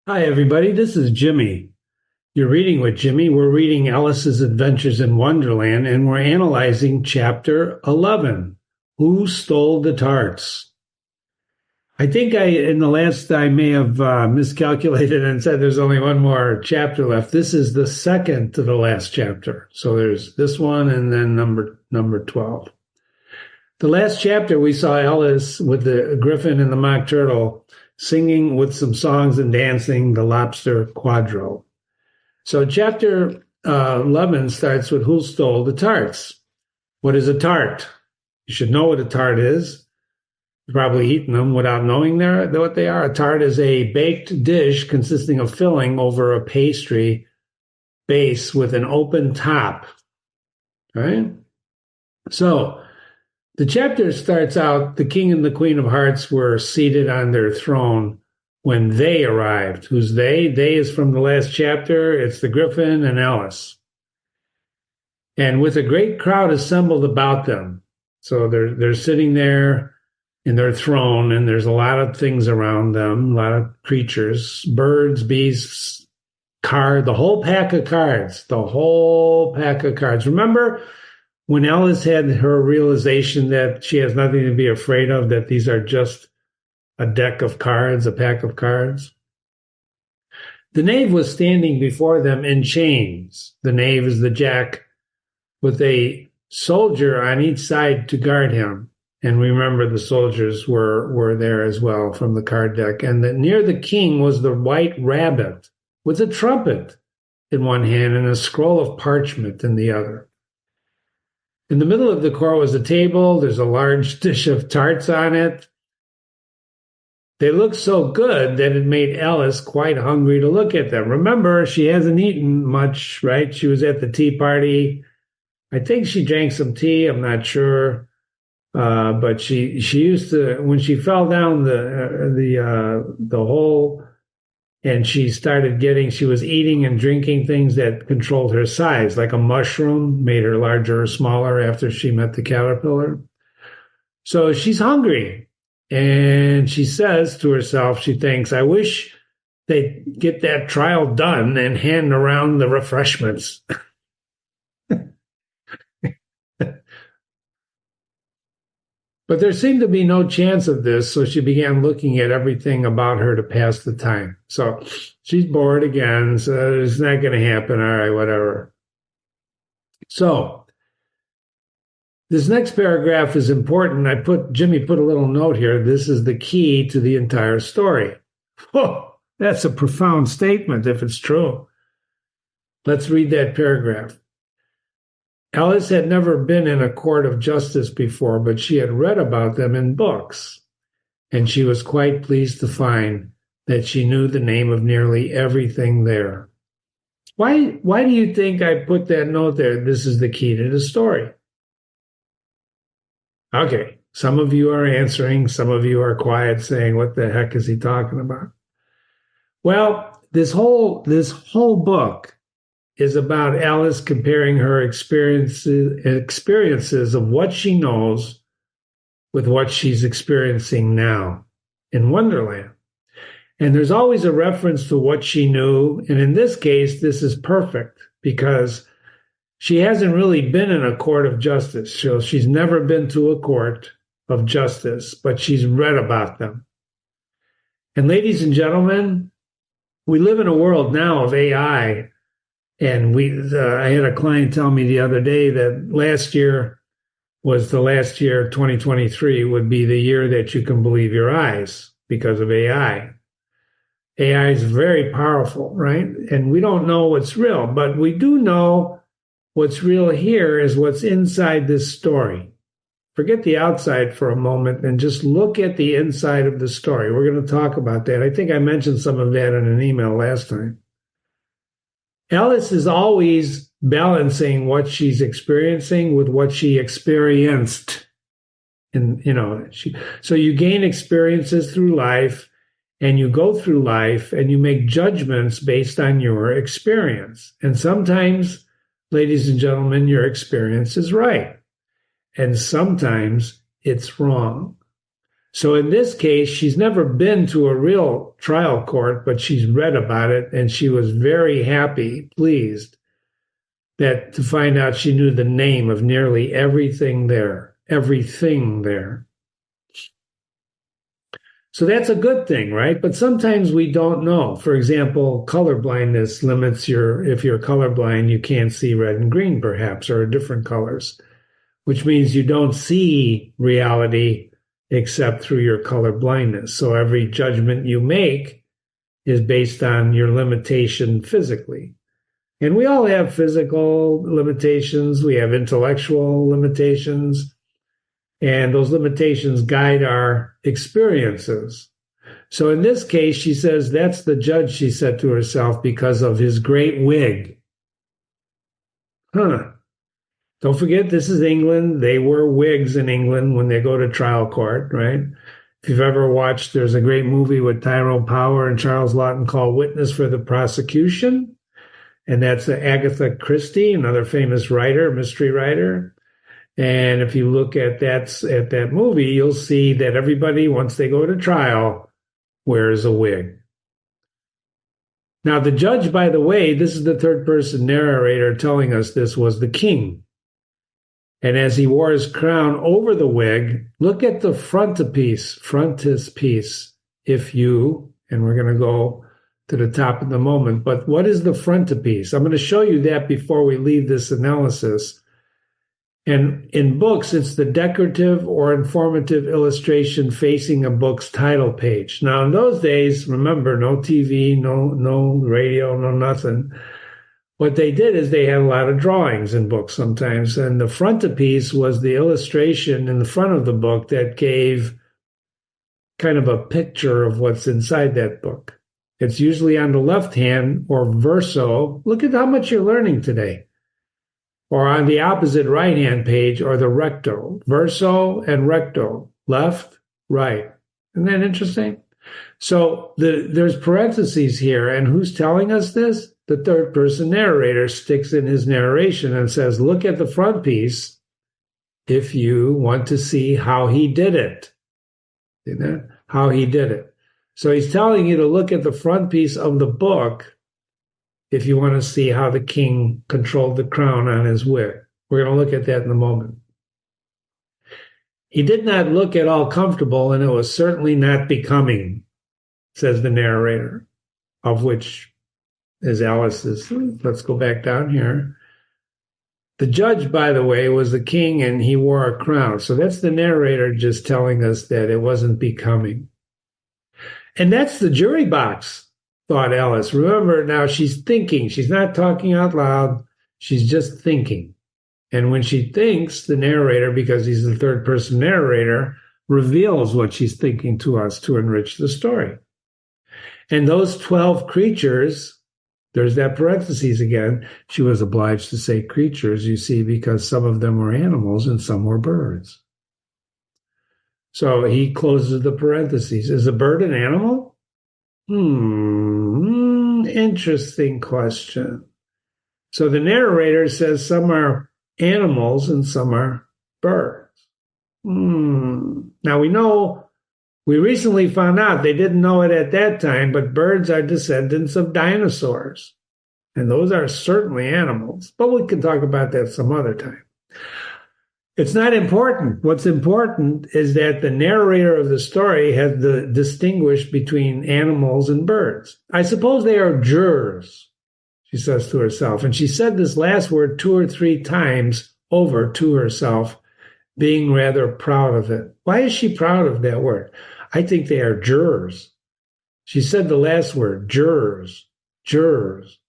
Hi, everybody. This is Jimmy. You're reading with Jimmy. We're reading Alice's Adventures in Wonderland, and we're analyzing Chapter 11, Who Stole the Tarts? I think in the last, I may have miscalculated and said there's only one more chapter left. This is the second to the last chapter. So there's this one and then number 12. The last chapter, we saw Alice with the griffin and the mock turtle singing with some songs and dancing the lobster quadrille. So chapter 11 starts with Who Stole the Tarts? What is a tart? You should know what a tart is. You've probably eaten them without knowing what they are. A tart is a baked dish consisting of filling over a pastry base with an open top. All right? So the chapter starts out, the king and the queen of hearts were seated on their throne when they arrived. Who's they? They is from the last chapter. It's the griffin and Alice. And with a great crowd assembled about them. So they're sitting there in their throne, and there's a lot of things around them, a lot of creatures, birds, beasts, the whole pack of cards. Remember when Alice had her realization that she has nothing to be afraid of, that these are just a deck of cards, a pack of cards? The knave was standing before them in chains. The knave is the jack with a soldier on each side to guard him. And remember, the soldiers were there as well from the card deck. And near the king was the white rabbit with a trumpet in one hand and a scroll of parchment in the other. In the middle of the court was a table. There's a large dish of tarts on it. They looked so good that it made Alice quite hungry to look at them. Remember, she hasn't eaten much, right? She was at the tea party. I think she drank some tea. I'm not sure. But she used to, when she fell down the hole, and she was eating and drinking things that controlled her size, like a mushroom, made her larger or smaller after she met the caterpillar. So she's hungry. And she says to herself, she thinks, I wish they'd get that trial done and hand around the refreshments. But there seemed to be no chance of this, so she began looking at everything about her to pass the time. So she's bored again, so it's not going to happen. All right, whatever. So this next paragraph is important. Jimmy put a little note here. This is the key to the entire story. Oh, that's a profound statement if it's true. Let's read that paragraph. Alice had never been in a court of justice before, but she had read about them in books, and she was quite pleased to find that she knew the name of nearly everything there. Why do you think I put that note there? This is the key to the story. Okay, some of you are answering, some of you are quiet saying, what the heck is he talking about? Well, this whole book is about Alice comparing her experiences of what she knows with what she's experiencing now in Wonderland. And there's always a reference to what she knew. And in this case, this is perfect because she hasn't really been in a court of justice. So she's never been to a court of justice, but she's read about them. And ladies and gentlemen, we live in a world now of AI. And I had a client tell me the other day that last year was the last year, 2023 would be the year that you can believe your eyes because of AI. AI is very powerful, right? And we don't know what's real, but we do know what's real here is what's inside this story. Forget the outside for a moment and just look at the inside of the story. We're going to talk about that. I think I mentioned some of that in an email last time. Alice is always balancing what she's experiencing with what she experienced. And, so you gain experiences through life, and you go through life, and you make judgments based on your experience. And sometimes, ladies and gentlemen, your experience is right. And sometimes it's wrong. So in this case, she's never been to a real trial court, but she's read about it, and she was very happy, pleased, that to find out she knew the name of nearly everything there. Everything there. So that's a good thing, right? But sometimes we don't know. For example, color blindness limits if you're colorblind, you can't see red and green, perhaps, or different colors, which means you don't see reality except through your color blindness. So every judgment you make is based on your limitation physically. And we all have physical limitations. We have intellectual limitations. And those limitations guide our experiences. So in this case, she says, that's the judge, she said to herself, because of his great wig. Don't forget, this is England. They wear wigs in England when they go to trial court, right? If you've ever watched, there's a great movie with Tyrone Power and Charles Laughton called Witness for the Prosecution. And that's Agatha Christie, another famous writer, mystery writer. And if you look at that movie, you'll see that everybody, once they go to trial, wears a wig. Now, the judge, by the way, this is the third person narrator telling us this, was the king. And as he wore his crown over the wig, look at the frontispiece, and we're going to go to the top in a moment. But what is the frontispiece? I'm going to show you that before we leave this analysis. And in books, it's the decorative or informative illustration facing a book's title page. Now, in those days, remember, no TV, no radio, no nothing. What they did is they had a lot of drawings in books sometimes. And the frontispiece was the illustration in the front of the book that gave kind of a picture of what's inside that book. It's usually on the left hand or verso. Look at how much you're learning today. Or on the opposite right-hand page, or the recto, verso and recto, left, right. Isn't that interesting? So there's parentheses here, and who's telling us this? The third-person narrator sticks in his narration and says, look at the front piece if you want to see how he did it. See that? How he did it. So he's telling you to look at the front piece of the book if you want to see how the king controlled the crown on his wig. We're going to look at that in a moment. He did not look at all comfortable, and it was certainly not becoming, says the narrator, of which is Alice's. Let's go back down here. The judge, by the way, was the king, and he wore a crown. So that's the narrator just telling us that it wasn't becoming. And that's the jury box, thought Alice. Remember, now she's thinking. She's not talking out loud. She's just thinking. And when she thinks, the narrator, because he's the third person narrator, reveals what she's thinking to us to enrich the story. And those 12 creatures, there's that parentheses again. She was obliged to say creatures, you see, because some of them were animals and some were birds. So he closes the parentheses. Is a bird an animal? Interesting question. So the narrator says some are animals and some are birds. Now we recently found out, they didn't know it at that time, but birds are descendants of dinosaurs. And those are certainly animals. But we can talk about that some other time. It's not important. What's important is that the narrator of the story has distinguished between animals and birds. I suppose they are jurors, she says to herself. And she said this last word 2 or 3 times over to herself, being rather proud of it. Why is she proud of that word? I think they are jurors. She said the last word, jurors, jurors,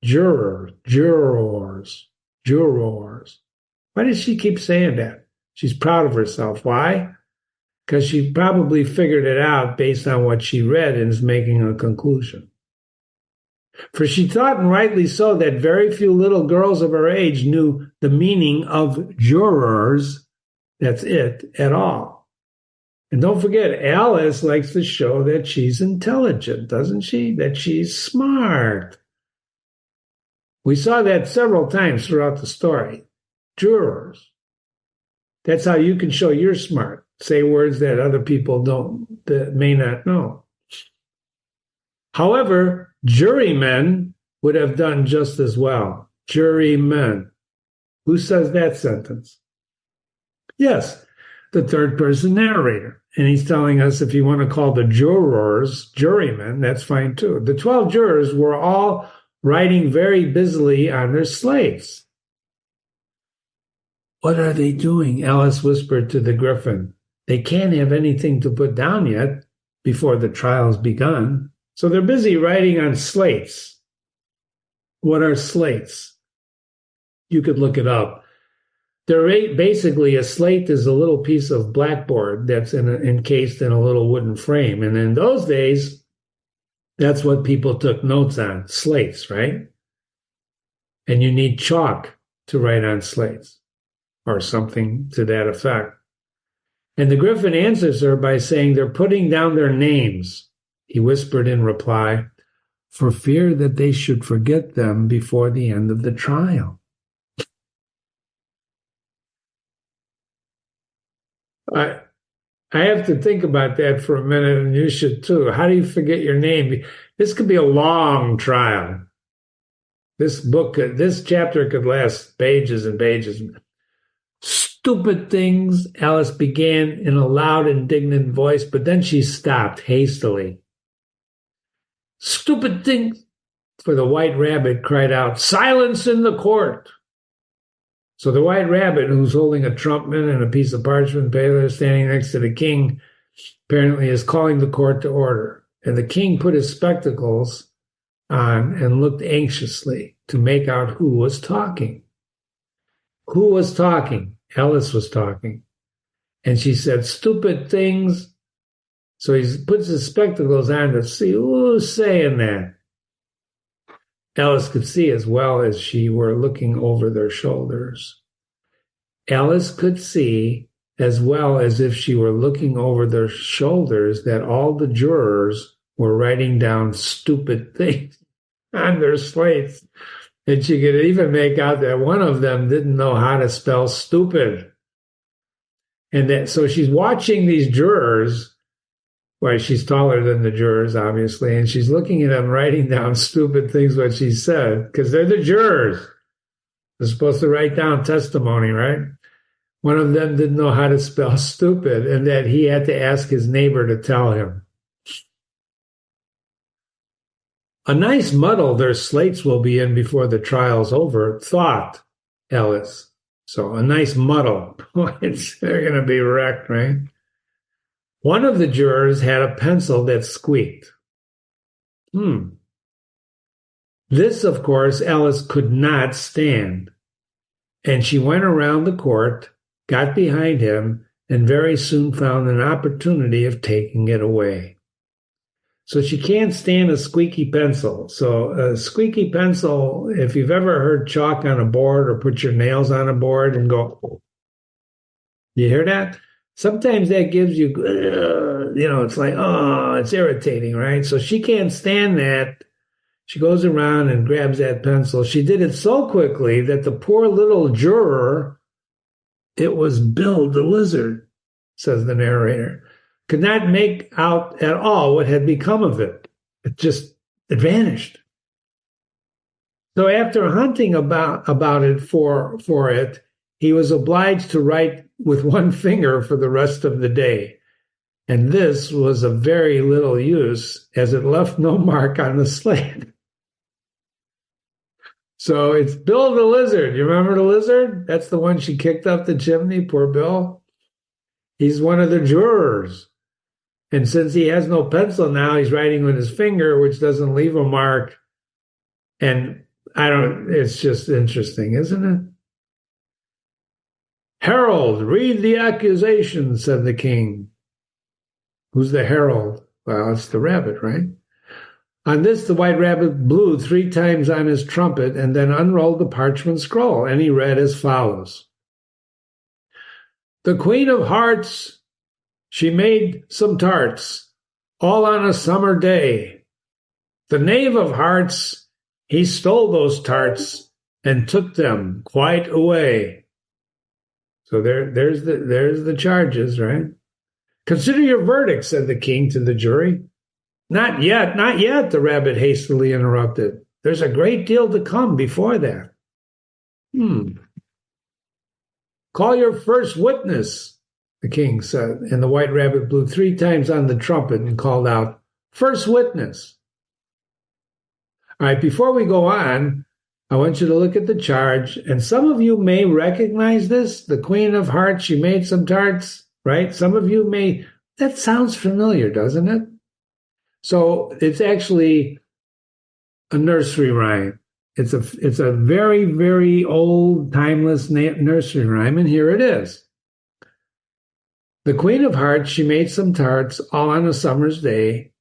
jurors, jurors, jurors. Why does she keep saying that? She's proud of herself. Why? Because she probably figured it out based on what she read and is making a conclusion. For she thought, and rightly so, that very few little girls of her age knew the meaning of jurors, that's it, at all. And don't forget, Alice likes to show that she's intelligent, doesn't she? That she's smart. We saw that several times throughout the story. Jurors. That's how you can show you're smart. say words that other people that may not know. However, jurymen would have done just as well. Jurymen. Who says that sentence? Yes, the third person narrator. And he's telling us if you want to call the jurors jurymen, that's fine too. The 12 jurors were all writing very busily on their slates. What are they doing? Alice whispered to the Griffin. They can't have anything to put down yet before the trial's begun. So they're busy writing on slates. What are slates? You could look it up. They're basically, a slate is a little piece of blackboard that's encased in a little wooden frame. And in those days, that's what people took notes on, slates, right? And you need chalk to write on slates, or something to that effect. And the Griffin answers her by saying they're putting down their names. He whispered in reply, for fear that they should forget them before the end of the trial. I have to think about that for a minute, and you should too. How do you forget your name? This could be a long trial. This chapter could last pages and pages. Stupid things, Alice began in a loud, indignant voice, but then she stopped hastily. Stupid things, for the White Rabbit cried out, silence in the court. So the White Rabbit, who's holding a trumpet and a piece of parchment paper standing next to the king, apparently is calling the court to order. And the king put his spectacles on and looked anxiously to make out who was talking. Who was talking? Alice was talking. And she said, stupid things. So he puts his spectacles on to see who's saying that. Alice could see as well as she were looking over their shoulders. Alice could see as well as if she were looking over their shoulders that all the jurors were writing down stupid things on their slates. And she could even make out that one of them didn't know how to spell stupid. And so she's watching these jurors. Well, she's taller than the jurors, obviously, and she's looking at them writing down stupid things, what she said, because they're the jurors. They're supposed to write down testimony, right? One of them didn't know how to spell stupid, and that he had to ask his neighbor to tell him. A nice muddle their slates will be in before the trial's over, thought Alice. So a nice muddle. They're going to be wrecked, right? One of the jurors had a pencil that squeaked. This, of course, Alice could not stand. And she went around the court, got behind him, and very soon found an opportunity of taking it away. So she can't stand a squeaky pencil. So a squeaky pencil, if you've ever heard chalk on a board or put your nails on a board and go, you hear that? Sometimes that gives you, it's like, oh, it's irritating, right? So she can't stand that. She goes around and grabs that pencil. She did it so quickly that the poor little juror, it was Bill the lizard, says the narrator, could not make out at all what had become of it. It vanished. So after hunting about it for it, he was obliged to write with one finger for the rest of the day. And this was of very little use, as it left no mark on the slate. So it's Bill the lizard. You remember the lizard? That's the one she kicked up the chimney, poor Bill. He's one of the jurors. And since he has no pencil now, he's writing with his finger, which doesn't leave a mark. And it's just interesting, isn't it? Herald, read the accusation, said the king. Who's the herald? Well, it's the rabbit, right? On this, the White Rabbit blew 3 times on his trumpet and then unrolled the parchment scroll, and he read as follows. The Queen of Hearts, she made some tarts, all on a summer day. The Knave of Hearts, he stole those tarts and took them quite away. So there's the charges, right? Consider your verdict, said the king to the jury. Not yet, not yet, the rabbit hastily interrupted. There's a great deal to come before that. Call your first witness, the king said, and the white rabbit blew 3 times on the trumpet and called out, First witness. All right, before we go on, I want you to look at the charge, and some of you may recognize this. The Queen of Hearts, she made some tarts, right? Some of you may. That sounds familiar, doesn't it? So it's actually a nursery rhyme. It's a very, very old, timeless nursery rhyme, and here it is. The Queen of Hearts, she made some tarts all on a summer's day.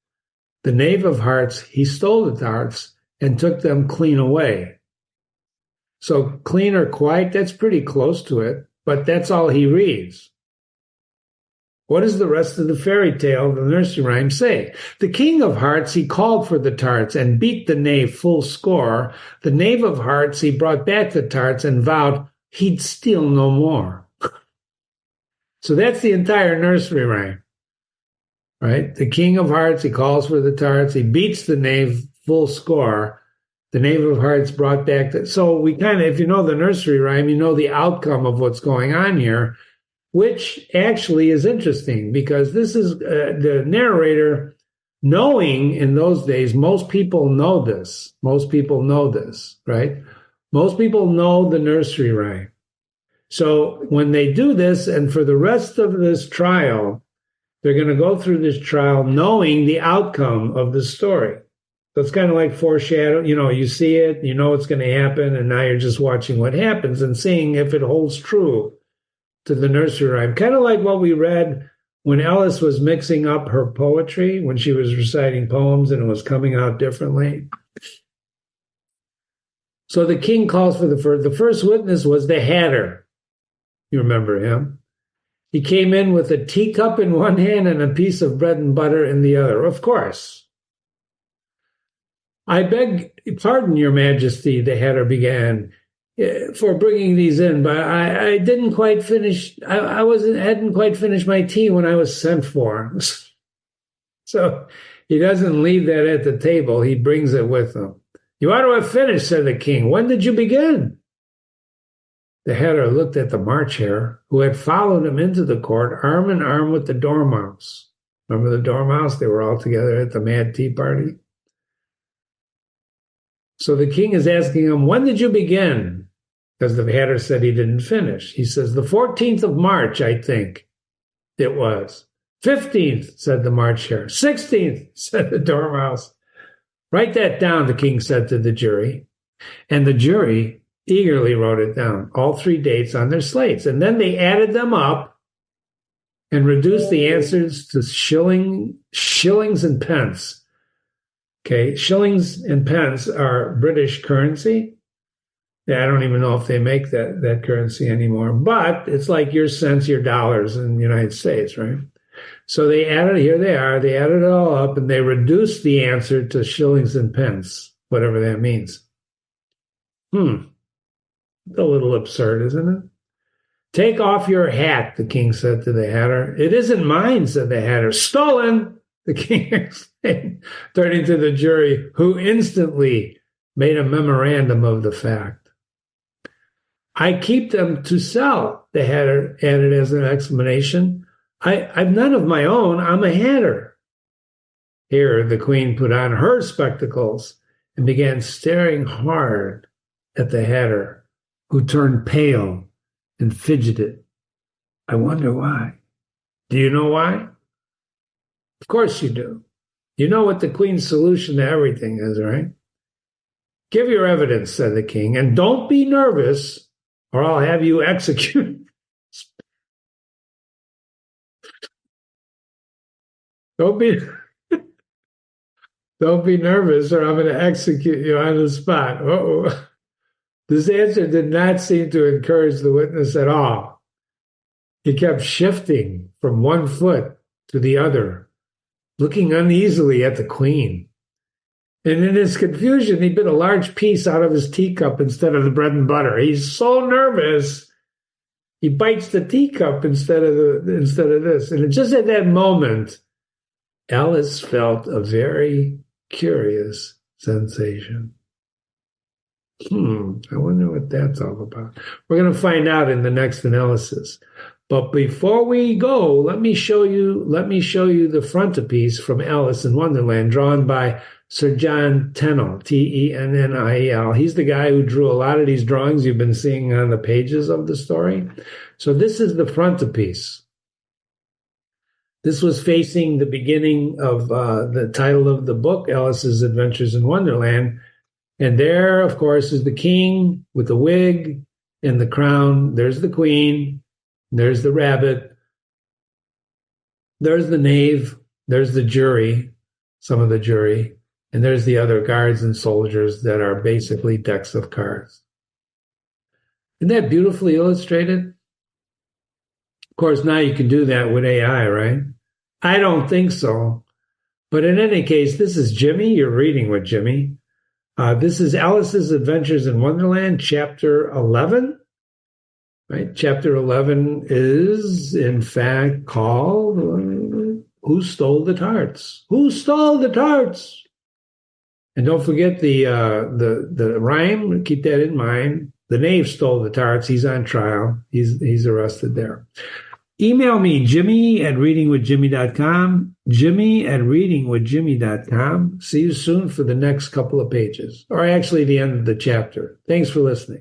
The Knave of Hearts, he stole the tarts and took them clean away. So clean or quiet, that's pretty close to it, but that's all he reads. What does the rest of the fairy tale, the nursery rhyme, say? The King of Hearts, he called for the tarts and beat the knave full score. The Knave of Hearts, he brought back the tarts and vowed he'd steal no more. So that's the entire nursery rhyme, right? The King of Hearts, he calls for the tarts. He beats the knave full score. The Knave of Hearts brought back the... So we kind of, if you know the nursery rhyme, you know the outcome of what's going on here, which actually is interesting because this is the narrator knowing in those days, most people know this. Most people know this, right? Most people know the nursery rhyme. So when they do this, and for the rest of this trial, they're going to go through this trial knowing the outcome of the story. So it's kind of like foreshadow. You know, you see it, you know what's going to happen, and now you're just watching what happens and seeing if it holds true to the nursery rhyme. Kind of like what we read when Alice was mixing up her poetry, when she was reciting poems and it was coming out differently. So the king calls for the first witness was the Hatter. You remember him. He came in with a teacup in one hand and a piece of bread and butter in the other. Of course. I beg pardon, Your Majesty, the Hatter began, for bringing these in, but I didn't quite finish. Hadn't quite finished my tea when I was sent for. So he doesn't leave that at the table. He brings it with him. You ought to have finished, said the king. When did you begin? The Hatter looked at the March Hare, who had followed him into the court, arm in arm with the Dormouse. Remember the Dormouse? They were all together at the Mad Tea Party. So the king is asking him, when did you begin? Because the Hatter said he didn't finish. He says, the 14th of March, I think it was. 15th, said the March Hare. 16th, said the Dormouse. Write that down, the king said to the jury. And the jury eagerly wrote it down, all 3 dates on their slates. And then they added them up and reduced the answers to shillings and pence. Okay, shillings and pence are British currency. Yeah, I don't even know if they make that currency anymore. But it's like your cents, your dollars in the United States, right? So they added it all up, and they reduced the answer to shillings and pence, whatever that means. A little absurd, isn't it? Take off your hat, the king said to the Hatter. It isn't mine, said the Hatter. Stolen, the king exclaimed, turning to the jury, who instantly made a memorandum of the fact. I keep them to sell, the Hatter added as an explanation. I've none of my own. I'm a Hatter. Here, the queen put on her spectacles and began staring hard at the Hatter, who turned pale and fidgeted. I wonder why. Do you know why? Of course you do. You know what the queen's solution to everything is, right? Give your evidence, said the king, and don't be nervous, or I'll have you executed. Don't be nervous, or I'm going to execute you on the spot. Uh-oh. This answer did not seem to encourage the witness at all. He kept shifting from one foot to the other, looking uneasily at the queen. And in his confusion, he bit a large piece out of his teacup instead of the bread and butter. He's so nervous He bites the teacup instead of this. And just at that moment, Alice felt a very curious sensation. I wonder what that's all about. We're going to find out in the next analysis. But before we go, let me show you the frontispiece from Alice in Wonderland, drawn by Sir John Tennell, Tennniel. He's the guy who drew a lot of these drawings you've been seeing on the pages of the story. So this is the frontispiece. This was facing the beginning of the title of the book, Alice's Adventures in Wonderland. And there, of course, is the king with the wig and the crown. There's the queen. There's the rabbit. There's the knave. There's the jury, some of the jury. And there's the other guards and soldiers that are basically decks of cards. Isn't that beautifully illustrated? Of course, now you can do that with AI, right? I don't think so. But in any case, this is Jimmy. You're reading with Jimmy. This is Alice's Adventures in Wonderland, Chapter 11. Right? Chapter 11 is, in fact, called Who Stole the Tarts? Who Stole the Tarts? And don't forget the rhyme. Keep that in mind. The knave stole the tarts. He's on trial. He's arrested there. Email me, jimmy@readingwithjimmy.com, jimmy@readingwithjimmy.com. See you soon for the next couple of pages, or actually the end of the chapter. Thanks for listening.